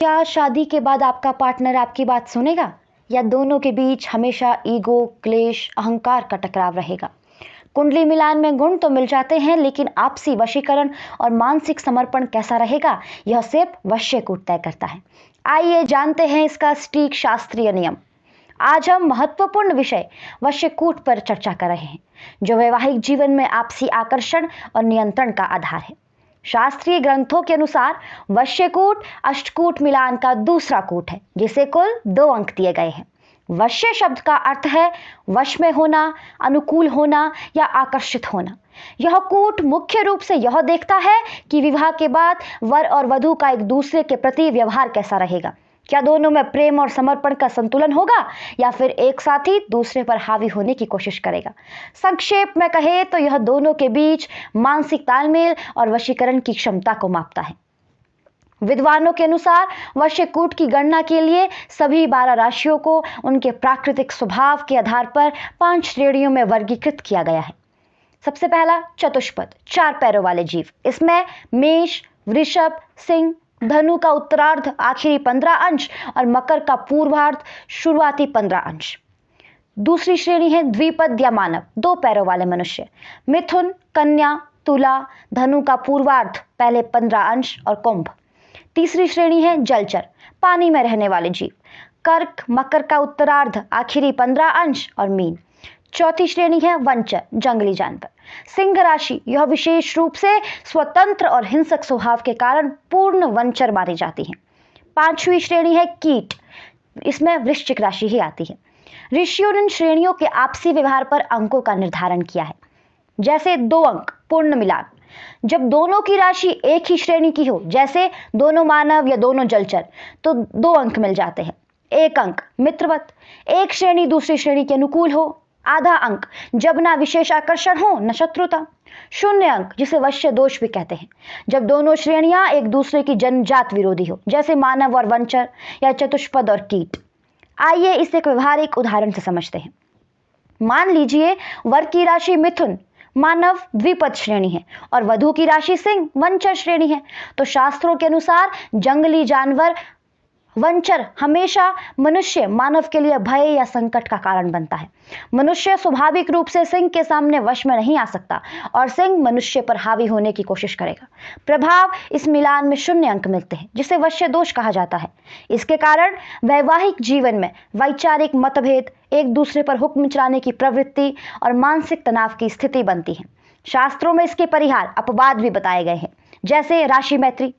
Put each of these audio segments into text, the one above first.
क्या शादी के बाद आपका पार्टनर आपकी बात सुनेगा या दोनों के बीच हमेशा ईगो, क्लेश, अहंकार का टकराव रहेगा? कुंडली मिलान में गुण तो मिल जाते हैं, लेकिन आपसी वशीकरण और मानसिक समर्पण कैसा रहेगा, यह सिर्फ वश्यकूट तय करता है। आइए जानते हैं इसका सटीक शास्त्रीय नियम। आज हम महत्वपूर्ण विषय वश्यकूट पर चर्चा कर रहे हैं, जो वैवाहिक जीवन में आपसी आकर्षण और नियंत्रण का आधार है। शास्त्रीय ग्रंथों के अनुसार वश्यकूट अष्टकूट मिलान का दूसरा कूट है, जिसे कुल 2 अंक दिए गए हैं। वश्य शब्द का अर्थ है वश में होना, अनुकूल होना या आकर्षित होना। यह कूट मुख्य रूप से यह देखता है कि विवाह के बाद वर और वधू का एक दूसरे के प्रति व्यवहार कैसा रहेगा। क्या दोनों में प्रेम और समर्पण का संतुलन होगा या फिर एक साथी दूसरे पर हावी होने की कोशिश करेगा। संक्षेप में कहे तो यह दोनों के बीच मानसिक तालमेल और वशीकरण की क्षमता को मापता है। विद्वानों के अनुसार वश्यकूट की गणना के लिए सभी 12 राशियों को उनके प्राकृतिक स्वभाव के आधार पर 5 श्रेणियों में वर्गीकृत किया गया है। सबसे पहला चतुष्पद, 4 पैरों वाले जीव। इसमें मेष, वृषभ, सिंह, धनु का उत्तरार्ध आखिरी 15 अंश और मकर का पूर्वार्ध शुरुआती 15 अंश। दूसरी श्रेणी है द्विपद या मानव, 2 पैरों वाले मनुष्य। मिथुन, कन्या, तुला, धनु का पूर्वार्ध पहले 15 अंश और कुंभ। तीसरी श्रेणी है जलचर, पानी में रहने वाले जीव। कर्क, मकर का उत्तरार्ध आखिरी 15 अंश और मीन। चौथी श्रेणी है वंचर, जंगली जानवर। सिंह राशि यह विशेष रूप से स्वतंत्र और हिंसक स्वभाव के कारण पूर्ण वंचर मानी जाती है। 5वीं श्रेणी है कीट, इसमें वृश्चिक राशि ही आती है। ऋषियों ने इन श्रेणियों के आपसी व्यवहार पर अंकों का निर्धारण किया है। जैसे 2 अंक पूर्ण मिलान, जब दोनों की राशि एक ही श्रेणी की हो, जैसे दोनों मानव या दोनों जलचर, तो 2 अंक मिल जाते हैं। 1 अंक मित्रवत, एक श्रेणी दूसरी श्रेणी के अनुकूल हो। आधा अंक जब ना विशेष आकर्षण हो न शत्रुता। 0 अंक जिसे वश्य दोष भी कहते हैं, जब दोनों श्रेणियां एक दूसरे की जन्मजात विरोधी हो, जैसे मानव और वंचर या चतुष्पद और कीट। आइए इसे एक व्यवहारिक उदाहरण से समझते हैं। मान लीजिए वर की राशि मिथुन, मानव द्विपद श्रेणी है, और वधू की राशि सिंह, वंचर श्रेणी है। तो शास्त्रों के अनुसार जंगली जानवर वंचर हमेशा मनुष्य मानव के लिए भय या संकट का कारण बनता है। मनुष्य स्वाभाविक रूप से सिंह के सामने वश में नहीं आ सकता और सिंह मनुष्य पर हावी होने की कोशिश करेगा। प्रभाव इस मिलान में 0 अंक मिलते हैं, जिसे वश्य दोष कहा जाता है। इसके कारण वैवाहिक जीवन में वैचारिक मतभेद, एक दूसरे पर हुक्म चलाने की प्रवृत्ति और मानसिक तनाव की स्थिति बनती है। शास्त्रों में इसके परिहार अपवाद भी बताए गए हैं, जैसे राशि मैत्री,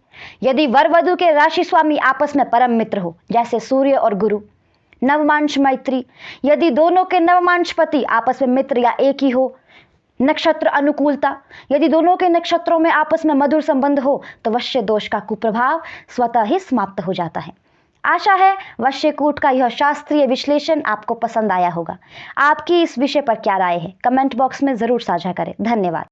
यदि वर वधु के राशि स्वामी आपस में परम मित्र हो, जैसे सूर्य और गुरु। नवमांश मैत्री, यदि दोनों के नवमांश पति आपस में मित्र या एक ही हो। नक्षत्र अनुकूलता, यदि दोनों के नक्षत्रों में आपस में मधुर संबंध हो, तो वश्य दोष का कुप्रभाव स्वतः ही समाप्त हो जाता है। आशा है वश्यकूट का यह शास्त्रीय विश्लेषण आपको पसंद आया होगा। आपकी इस विषय पर क्या राय है, कमेंट बॉक्स में जरूर साझा करें। धन्यवाद।